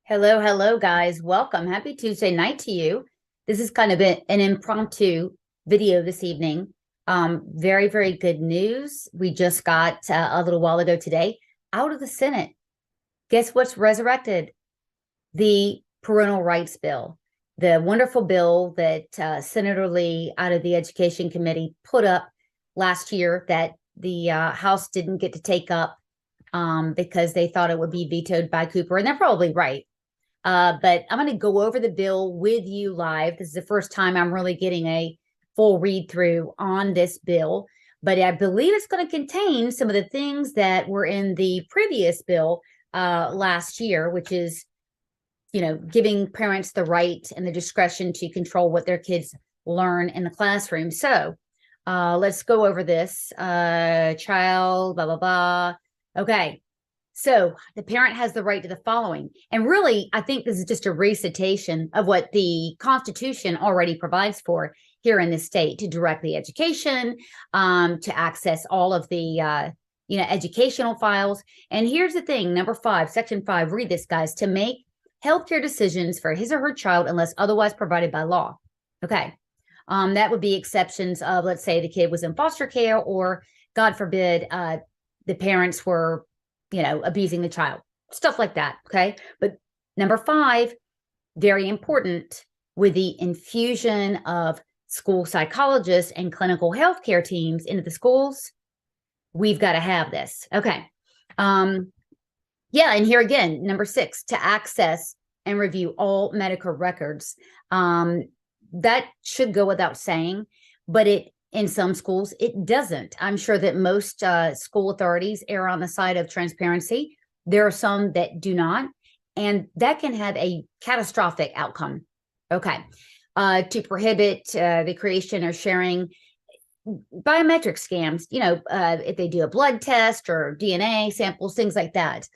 Hello, hello, guys. Welcome. Happy Tuesday night to you. This is kind of an impromptu video this evening. Very, very good news. We just got a little while ago today out of the Senate. Guess what's resurrected? The parental rights bill, the wonderful bill that Senator Lee out of the Education Committee put up last year that the House didn't get to take up because they thought it would be vetoed by Cooper. And they're probably right. But I'm going to go over the bill with you live. This is the first time I'm really getting a full read through on this bill, but I believe it's going to contain some of the things that were in the previous bill last year, which is, giving parents the right and the discretion to control what their kids learn in the classroom. So let's go over this. Child, blah, blah, blah. Okay. So the parent has the right to the following. And really, I think this is just a recitation of what the Constitution already provides for here in the state: to direct the education, to access all of the, educational files. And here's the thing, number 5, section 5, read this, guys: to make healthcare decisions for his or her child unless otherwise provided by law. Okay. That would be exceptions of, let's say the kid was in foster care, or God forbid, the parents were abusing the child, stuff like that. Okay. But number 5, very important, with the infusion of school psychologists and clinical healthcare teams into the schools, we've got to have this. Okay. Yeah. And here again, number 6, to access and review all medical records. That should go without saying, but in some schools, it doesn't. I'm sure that most school authorities err on the side of transparency. There are some that do not, and that can have a catastrophic outcome. Okay. To prohibit the creation or sharing biometric scams, if they do a blood test or DNA samples, things like that.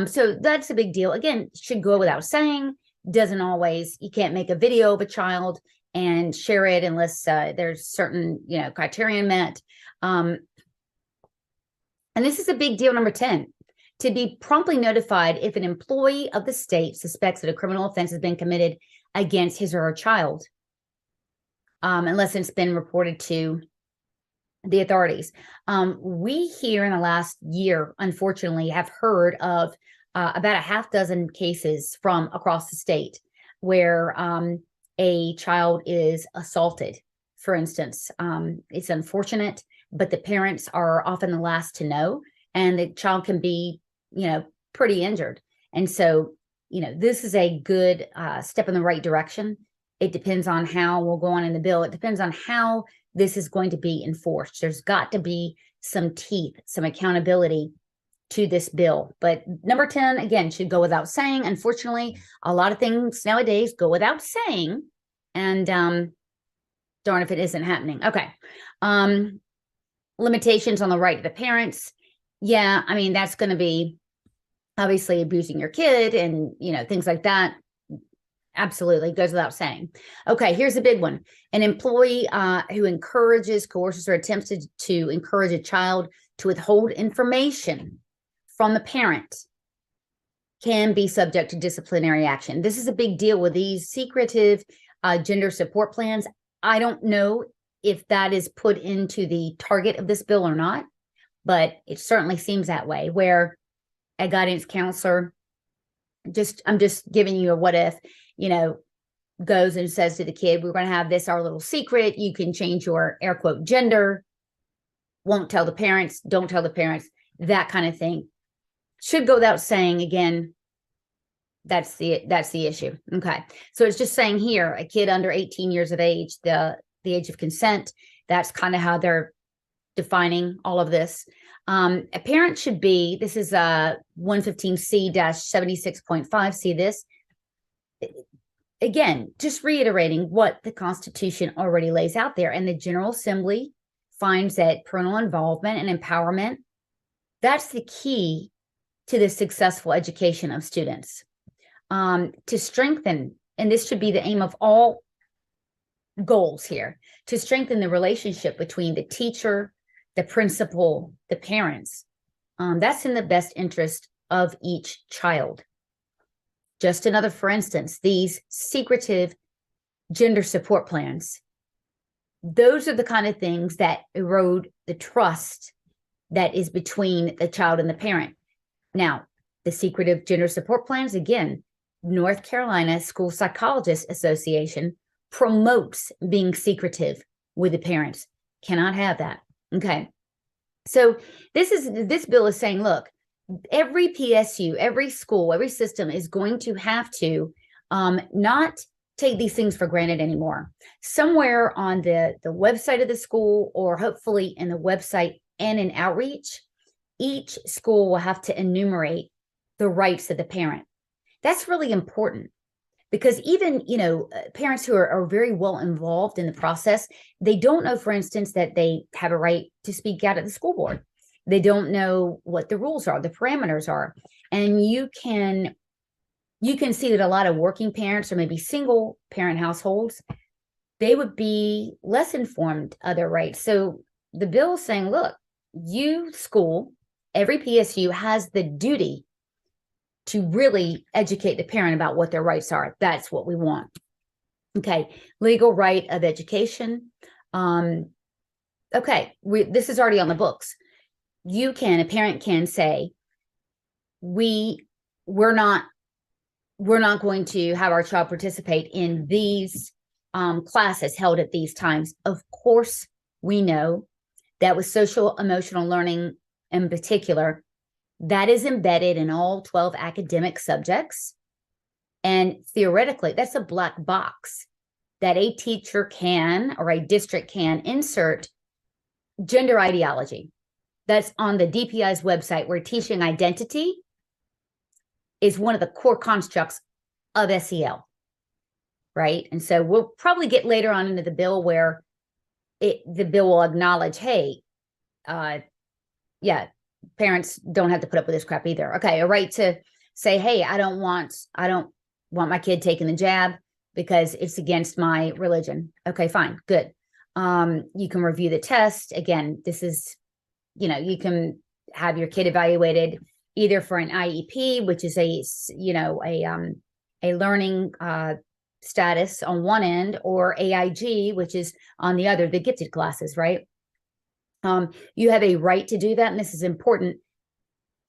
So that's a big deal. Again, should go without saying. Doesn't always. You can't make a video of a child and share it unless there's certain, criterion met. And this is a big deal. Number 10, to be promptly notified if an employee of the state suspects that a criminal offense has been committed against his or her child, unless it's been reported to the authorities. We here in the last year, unfortunately, have heard of about a half dozen cases from across the state where a child is assaulted, for instance. It's unfortunate, but the parents are often the last to know, and the child can be, pretty injured. And so, this is a good step in the right direction. It depends on how we'll go on in the bill. It depends on how this is going to be enforced. There's got to be some teeth, some accountability to this bill. But number 10, again, should go without saying. Unfortunately, a lot of things nowadays go without saying, and darn if it isn't happening. Okay. Limitations on the right of the parents. Yeah, I mean, that's going to be obviously abusing your kid and, things like that. Absolutely goes without saying. Okay, here's a big one. An employee who encourages, coerces, or attempts to encourage a child to withhold information from the parent can be subject to disciplinary action. This is a big deal with these secretive gender support plans. I don't know if that is put into the target of this bill or not, but it certainly seems that way, where a guidance counselor, I'm just giving you a what if, goes and says to the kid, we're going to have this, our little secret. You can change your air quote gender. Won't tell the parents. Don't tell the parents. That kind of thing should go without saying. Again, that's the issue. Okay. So it's just saying here, a kid under 18 years of age, the age of consent, that's kind of how they're defining all of this. A parent should be, this is 115C-76.5. See this? Again, just reiterating what the Constitution already lays out there. And the General Assembly finds that parental involvement and empowerment, that's the key to the successful education of students. To strengthen, and this should be the aim of all goals here, to strengthen the relationship between the teacher, the principal, the parents. That's in the best interest of each child. just another, for instance, these secretive gender support plans. Those are the kind of things that erode the trust that is between the child and the parent. Now, the secretive gender support plans, again, North Carolina School Psychologists Association promotes being secretive with the parents. Cannot have that. Okay. So this bill is saying, look, every PSU, every school, every system is going to have to not take these things for granted anymore. Somewhere on the website of the school, or hopefully in the website and in outreach, each school will have to enumerate the rights of the parent. That's really important, because even, parents who are very well involved in the process, they don't know, for instance, that they have a right to speak out at the school board. They don't know what the rules are, the parameters are. And you can see that a lot of working parents, or maybe single parent households, they would be less informed of their rights. So the bill is saying, look, you school, every PSU has the duty to really educate the parent about what their rights are. That's what we want. Okay. Legal right of education. Okay. This is already on the books. A parent can say, we're not going to have our child participate in these classes held at these times. Of course, we know that with social emotional learning in particular, that is embedded in all 12 academic subjects. And theoretically, that's a black box that a teacher can, or a district can, insert gender ideology. That's on the DPI's website, where teaching identity is one of the core constructs of SEL, right? And so we'll probably get later on into the bill where the bill will acknowledge, hey, parents don't have to put up with this crap either. Okay, a right to say, hey, I don't want my kid taking the jab because it's against my religion. Okay, fine, good. You can review the test. Again, this is, you can have your kid evaluated either for an IEP, which is a learning status on one end, or AIG, which is on the other, the gifted classes, right? You have a right to do that. And this is important.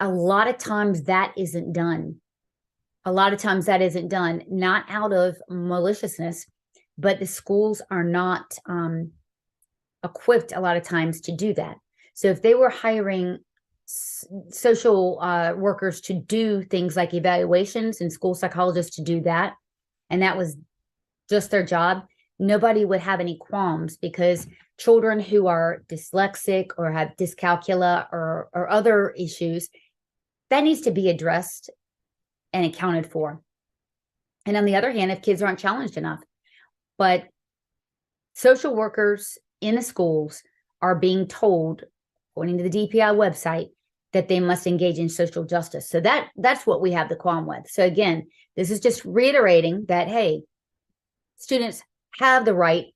A lot of times that isn't done. Not out of maliciousness, but the schools are not equipped a lot of times to do that. So if they were hiring social workers to do things like evaluations and school psychologists to do that, and that was just their job, nobody would have any qualms, because children who are dyslexic or have dyscalculia or other issues, that needs to be addressed and accounted for. And on the other hand, if kids aren't challenged enough, but social workers in the schools are being told, according to the DPI website, that they must engage in social justice. So that's what we have the qualm with. So again, this is just reiterating that, hey, students have the right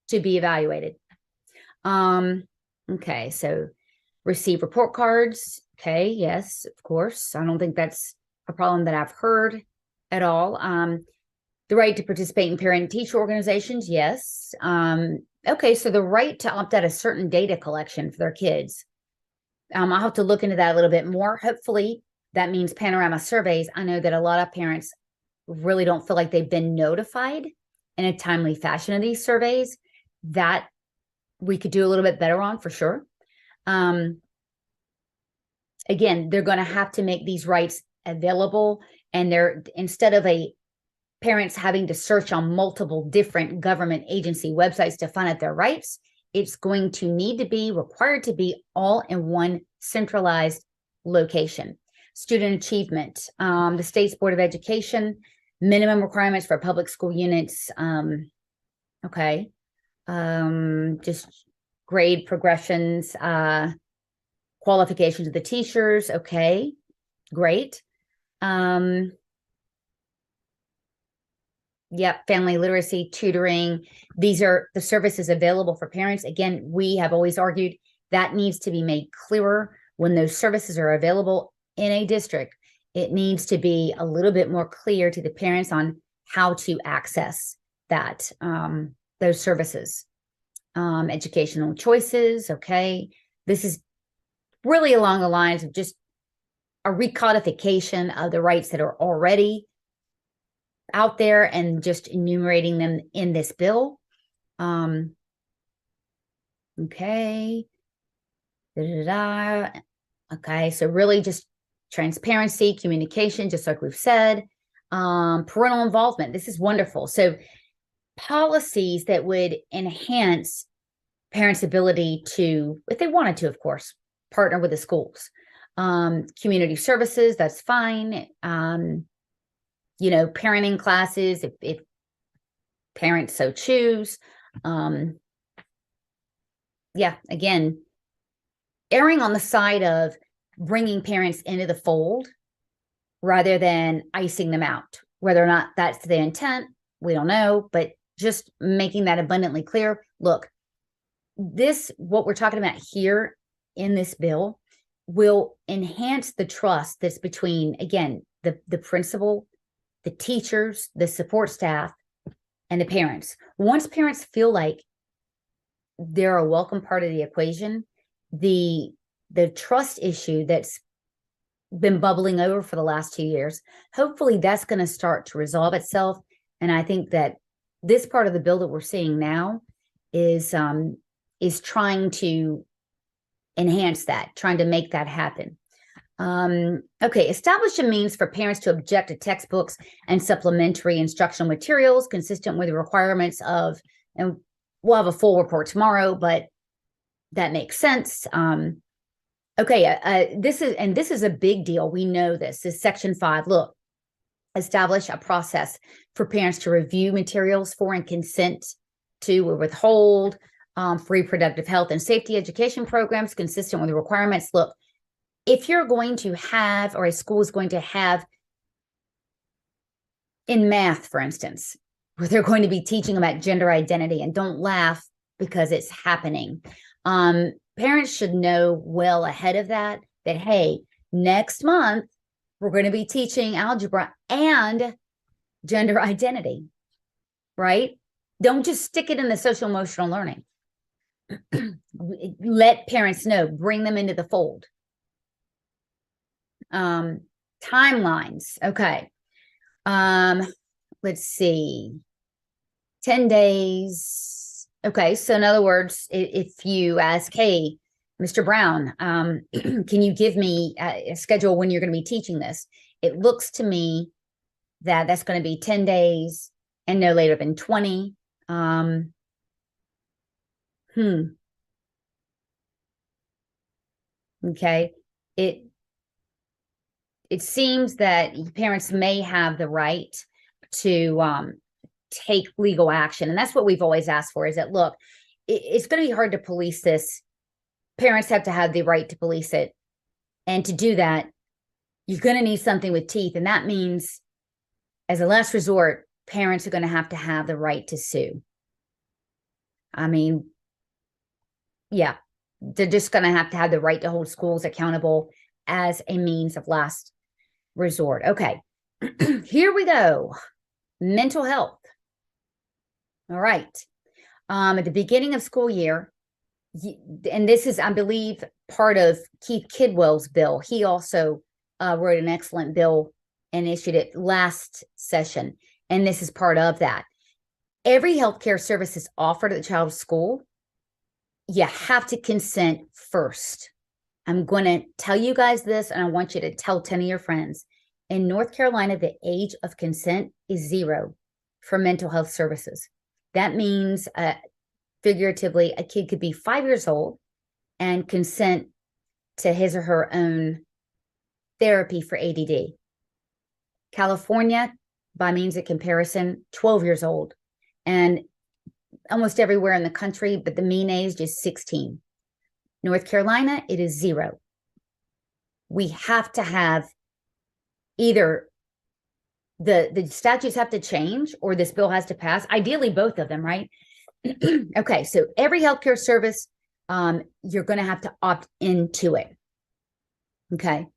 to be evaluated. Okay, so receive report cards. Okay, yes, of course. I don't think that's a problem that I've heard at all. The right to participate in parent-teacher organizations, yes. Okay, so the right to opt out of certain data collection for their kids. I'll have to look into that a little bit more. Hopefully, that means panorama surveys. I know that a lot of parents really don't feel like they've been notified in a timely fashion of these surveys. That we could do a little bit better on, for sure. Again, they're going to have to make these rights available, and instead of parents having to search on multiple different government agency websites to find out their rights, it's going to need to be required to be all in one centralized location. Student achievement, the State's Board of Education, minimum requirements for public school units. Okay. Just grade progressions, qualifications of the teachers. Okay, great. Yep, family literacy, tutoring. These are the services available for parents. Again, we have always argued that needs to be made clearer when those services are available in a district. it needs to be a little bit more clear to the parents on how to access that, those services. Educational choices. Okay. This is really along the lines of just a recodification of the rights that are already out there and just enumerating them in this bill. Okay. Okay. So really just transparency, communication, just like we've said. Parental involvement. This is wonderful. So policies that would enhance parents' ability to, if they wanted to, of course, partner with the schools. Community services, that's fine. Parenting classes, if parents so choose. Again, erring on the side of bringing parents into the fold rather than icing them out. Whether or not that's the intent, we don't know, but just making that abundantly clear. Look, what we're talking about here in this bill will enhance the trust that's between, again, the principal, the teachers, the support staff, and the parents. Once parents feel like they're a welcome part of the equation, the trust issue that's been bubbling over for the last 2 years, hopefully that's going to start to resolve itself. And I think that this part of the bill that we're seeing now is trying to enhance that, trying to make that happen. Okay, establish a means for parents to object to textbooks and supplementary instructional materials consistent with the requirements of, and we'll have a full report tomorrow, but that makes sense. This is a big deal. We know this is Section 5. Look, establish a process for parents to review materials for and consent to or withhold for reproductive health and safety education programs consistent with the requirements. Look, if you're going to have, or a school is going to have, in math, for instance, where they're going to be teaching about gender identity, and don't laugh because it's happening. Parents should know well ahead of that, hey, next month, we're going to be teaching algebra and gender identity, right? Don't just stick it in the social emotional learning. Let parents know, bring them into the fold. Timelines. Okay. Let's see. 10 days. Okay. So in other words, if you ask, hey, Mr. Brown, can you give me a schedule when you're going to be teaching this? It looks to me that that's going to be 10 days and no later than 20. Okay. It seems that parents may have the right to take legal action. And that's what we've always asked for, is that, look, it's going to be hard to police this. Parents have to have the right to police it. And to do that, you're going to need something with teeth. And that means, as a last resort, parents are going to have the right to sue. I mean, yeah, they're just going to have the right to hold schools accountable as a means of last resort. Okay, here we go. Mental health. All right. At the beginning of school year, and this is, I believe, part of Keith Kidwell's bill. He also wrote an excellent bill and issued it last session. And this is part of that. Every healthcare service is offered at the child's school. You have to consent first. I'm going to tell you guys this, and I want you to tell 10 of your friends. In North Carolina, the age of consent is 0 for mental health services. That means, figuratively, a kid could be 5 years old and consent to his or her own therapy for ADD. California, by means of comparison, 12 years old. And almost everywhere in the country, but the mean age is 16. North Carolina, it is 0. We have to have either the statutes have to change or this bill has to pass. Ideally, both of them, right? Okay, so every healthcare service, you're going to have to opt into it. Okay,